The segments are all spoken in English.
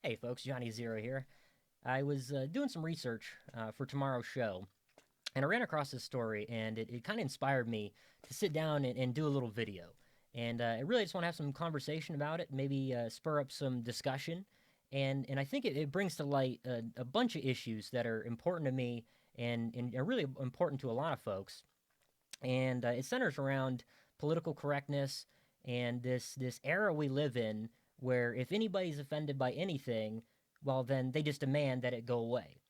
Hey folks, Johnny Zero here. I was doing some research for tomorrow's show, and I ran across this story, and it kind of inspired me to sit down and do a little video. And I really just want to have some conversation about it, maybe spur up some discussion. And I think it brings to light a bunch of issues that are important to me and are really important to a lot of folks. And it centers around political correctness and this era we live in, where if anybody's offended by anything, well, then they just demand that it go away.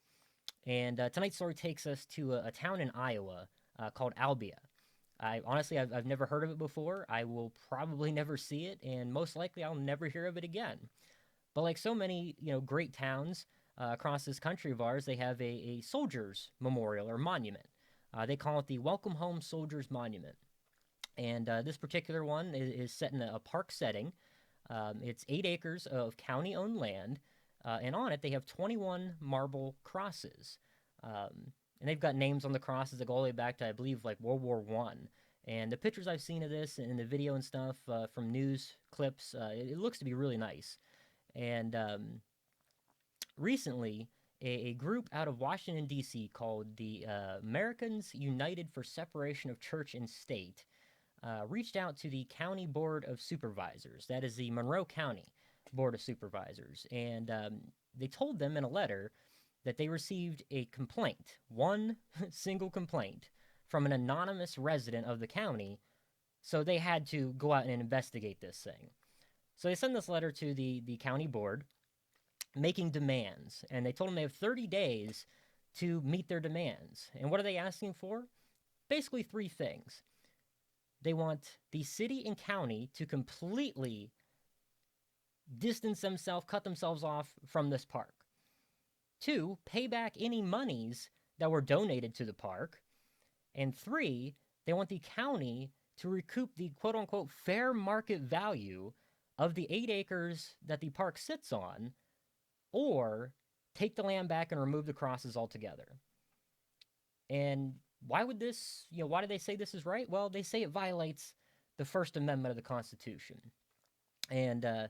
And tonight's story takes us to a town in Iowa called Albia. I honestly, I've never heard of it before. I will probably never see it, and most likely I'll never hear of it again. But like so many, great towns across this country of ours, they have a soldiers memorial or monument. They call it the Welcome Home Soldiers Monument. And this particular one is set in a park setting. It's 8 acres of county owned land, and on it they have 21 marble crosses. And they've got names on the crosses that go all the way back to, I believe, like World War One. And the pictures I've seen of this and the video and stuff from news clips, it looks to be really nice. And recently, a group out of Washington, D.C., called the Americans United for Separation of Church and State reached out to the County Board of Supervisors. That is the Monroe County Board of Supervisors. And they told them in a letter that they received a complaint, one single complaint, from an anonymous resident of the county. So they had to go out and investigate this thing. So they sent this letter to the county board making demands. And they told them they have 30 days to meet their demands. And what are they asking for? Basically, three things. They want the city and county to completely distance themselves, cut themselves off from this park. Two, pay back any monies that were donated to the park. And three, they want the county to recoup the quote unquote fair market value of the 8 acres that the park sits on, or take the land back and remove the crosses altogether. And why do they say this is right? Well, they say it violates the First Amendment of the Constitution. And, the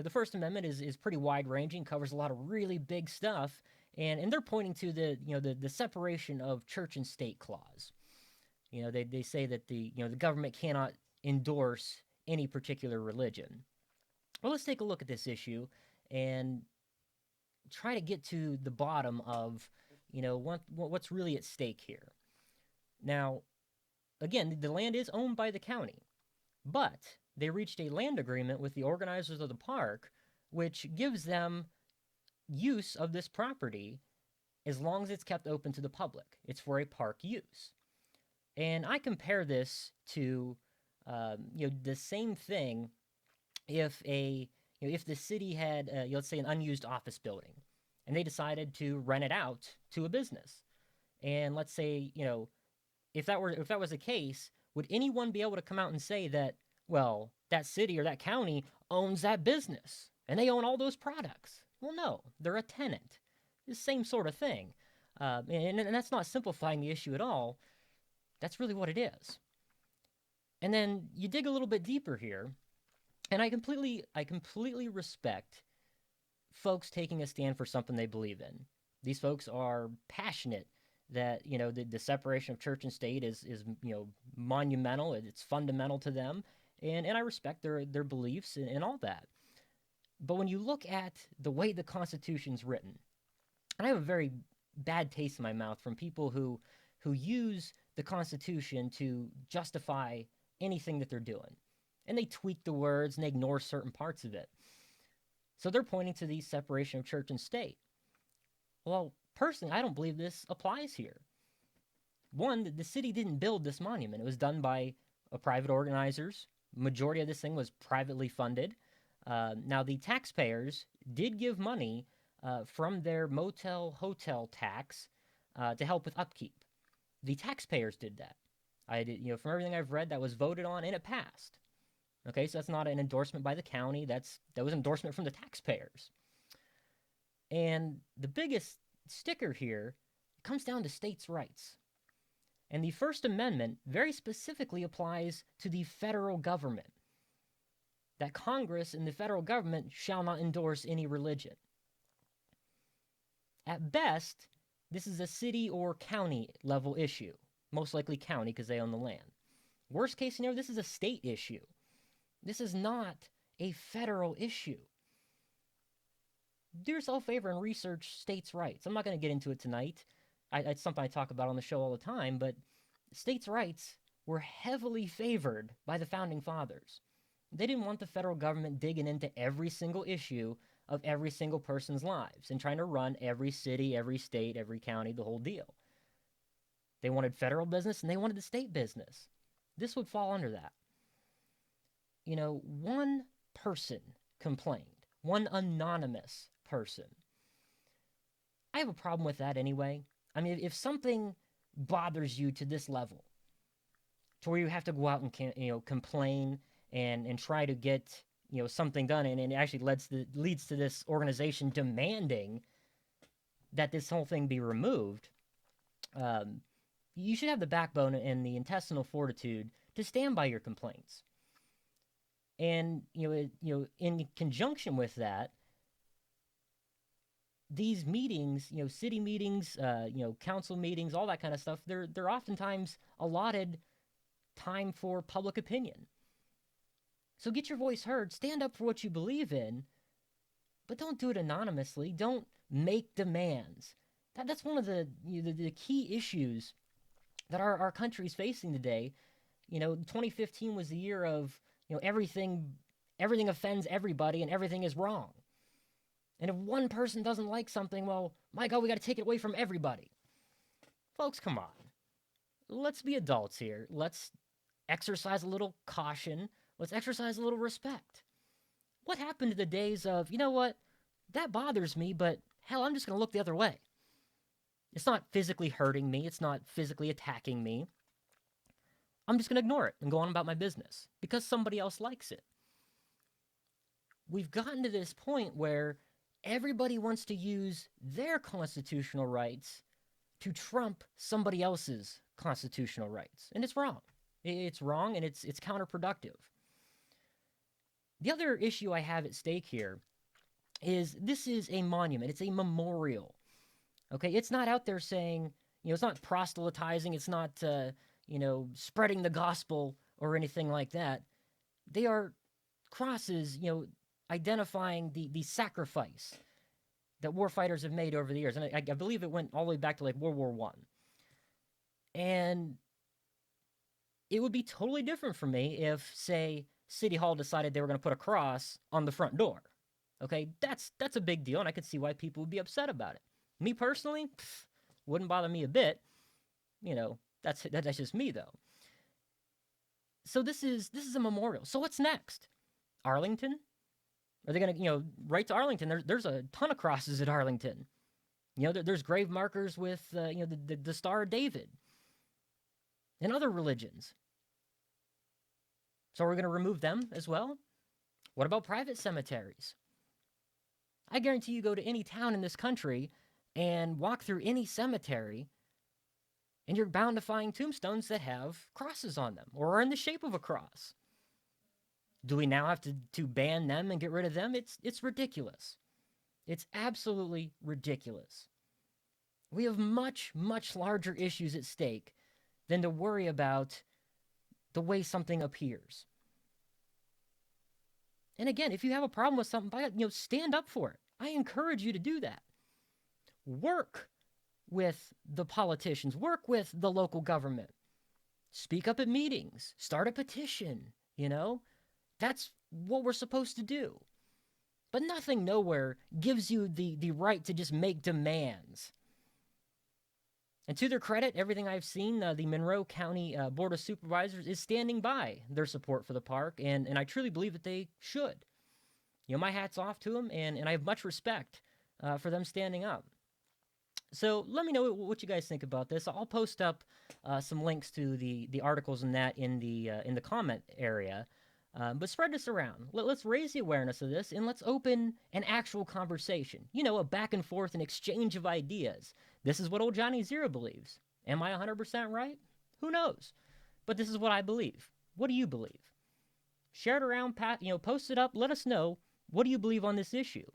First Amendment is pretty wide ranging, covers a lot of really big stuff. And they're pointing to the separation of church and state clause. They say that the government cannot endorse any particular religion. Well, let's take a look at this issue and try to get to the bottom of what's really at stake here. Now, again, the land is owned by the county, but they reached a land agreement with the organizers of the park, which gives them use of this property as long as it's kept open to the public. It's for a park use. And I compare this to, the same thing if the city had, let's say, an unused office building, and they decided to rent it out to a business. And let's say, if that was the case, would anyone be able to come out and say that, well, that city or that county owns that business and they own all those products? Well, no, they're a tenant. The same sort of thing. And that's not simplifying the issue at all. That's really what it is. And then you dig a little bit deeper here, and I completely respect folks taking a stand for something they believe in. These folks are passionate that the separation of church and state is monumental. It's fundamental to them, and I respect their beliefs and all that. But when you look at the way the Constitution's written, and I have a very bad taste in my mouth from people who use the Constitution to justify anything that they're doing, and they tweak the words and they ignore certain parts of it. So they're pointing to the separation of church and state. Well, personally, I don't believe this applies here. One, the city didn't build this monument. It was done by private organizers. Majority of this thing was privately funded. Now, the taxpayers did give money from their motel hotel tax to help with upkeep. The taxpayers did that. I did, from everything I've read, that was voted on and it passed. Okay, so that's not an endorsement by the county. That was endorsement from the taxpayers. And the biggest sticker here comes down to states' rights. And the First Amendment very specifically applies to the federal government. that Congress and the federal government shall not endorse any religion. At best, this is a city or county level issue, most likely county because they own the land. Worst case scenario, this is a state issue. This is not a federal issue. Do yourself a favor and research states' rights. I'm not going to get into it tonight. It's something I talk about on the show all the time, but states' rights were heavily favored by the founding fathers. They didn't want the federal government digging into every single issue of every single person's lives and trying to run every city, every state, every county, the whole deal. They wanted federal business and they wanted the state business. This would fall under that. You know, one person complained, one anonymous person. I have a problem with that anyway. I mean, if something bothers you to this level, to where you have to go out and complain and try to get something done, and it actually leads to this organization demanding that this whole thing be removed, you should have the backbone and the intestinal fortitude to stand by your complaints. And in conjunction with that, these meetings, city meetings, council meetings, all that kind of stuff, they're oftentimes allotted time for public opinion. So get your voice heard, stand up for what you believe in, but don't do it anonymously. Don't make demands. That's one of the key issues that our country is facing today. 2015 was the year of everything offends everybody and everything is wrong. And if one person doesn't like something, well, my God, we got to take it away from everybody. Folks, come on. Let's be adults here. Let's exercise a little caution. Let's exercise a little respect. What happened to the days of, you know what, that bothers me, but hell, I'm just going to look the other way. It's not physically hurting me. It's not physically attacking me. I'm just going to ignore it and go on about my business because somebody else likes it. We've gotten to this point where everybody wants to use their constitutional rights to trump somebody else's constitutional rights. And it's wrong. It's wrong, and it's counterproductive. The other issue I have at stake here is this is a monument. It's a memorial. Okay? It's not out there saying, it's not proselytizing. It's not, spreading the gospel or anything like that. They are crosses, identifying the sacrifice that warfighters have made over the years. And I believe it went all the way back to like World War I. And it would be totally different for me if, say, City Hall decided they were going to put a cross on the front door. Okay, that's a big deal, and I could see why people would be upset about it. Me personally, wouldn't bother me a bit. That's just me though. So this is a memorial. So what's next? Arlington? Are they going to right to Arlington? There's a ton of crosses at Arlington. There's grave markers with the Star of David and other religions. So we're going to remove them as well? What about private cemeteries? I guarantee you go to any town in this country and walk through any cemetery, and you're bound to find tombstones that have crosses on them or are in the shape of a cross. Do we now have to ban them and get rid of them? It's ridiculous. It's absolutely ridiculous. We have much, much larger issues at stake than to worry about the way something appears. And again, if you have a problem with something, stand up for it. I encourage you to do that. Work with the politicians. Work with the local government. Speak up at meetings. Start a petition, That's what we're supposed to do. But nothing nowhere gives you the right to just make demands. And to their credit, everything I've seen, the Monroe County Board of Supervisors is standing by their support for the park, and I truly believe that they should. My hat's off to them, and I have much respect for them standing up. So let me know what you guys think about this. I'll post up some links to the articles and that in the comment area. But spread this around. Let's raise the awareness of this, and let's open an actual conversation. A back and forth, an exchange of ideas. This is what old Johnny Zero believes. Am I 100% right? Who knows? But this is what I believe. What do you believe? Share it around, post it up. Let us know, what do you believe on this issue?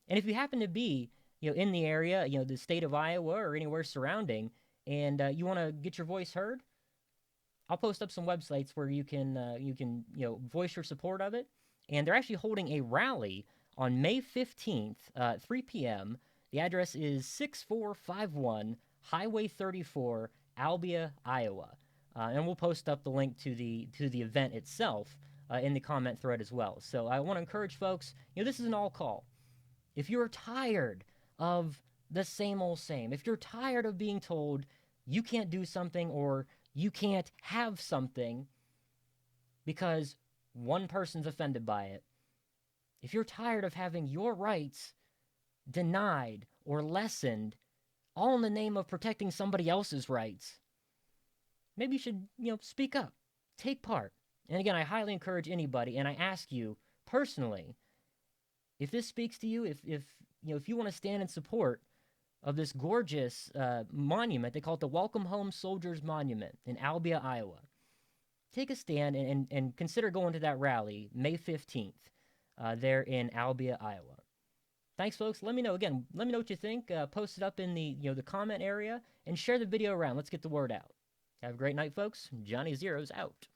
And if you happen to be, in the area, the state of Iowa or anywhere surrounding, and you want to get your voice heard, I'll post up some websites where voice your support of it. And they're actually holding a rally on May 15th, 3 p.m. The address is 6451 Highway 34, Albia, Iowa. And we'll post up the link to the event itself in the comment thread as well. So I want to encourage folks, this is an all call. If you're tired of the same old same, if you're tired of being told you can't do something or you can't have something because one person's offended by it, if you're tired of having your rights denied or lessened, all in the name of protecting somebody else's rights, maybe you should, speak up, take part. And again, I highly encourage anybody, and I ask you personally, if this speaks to you, if you want to stand in support of this gorgeous monument, they call it the Welcome Home Soldiers Monument in Albia, Iowa, take a stand and consider going to that rally May 15th there in Albia, Iowa. Thanks, folks. Let me know what you think. Post it up in the comment area and share the video around. Let's get the word out. Have a great night, folks. Johnny Zero's out.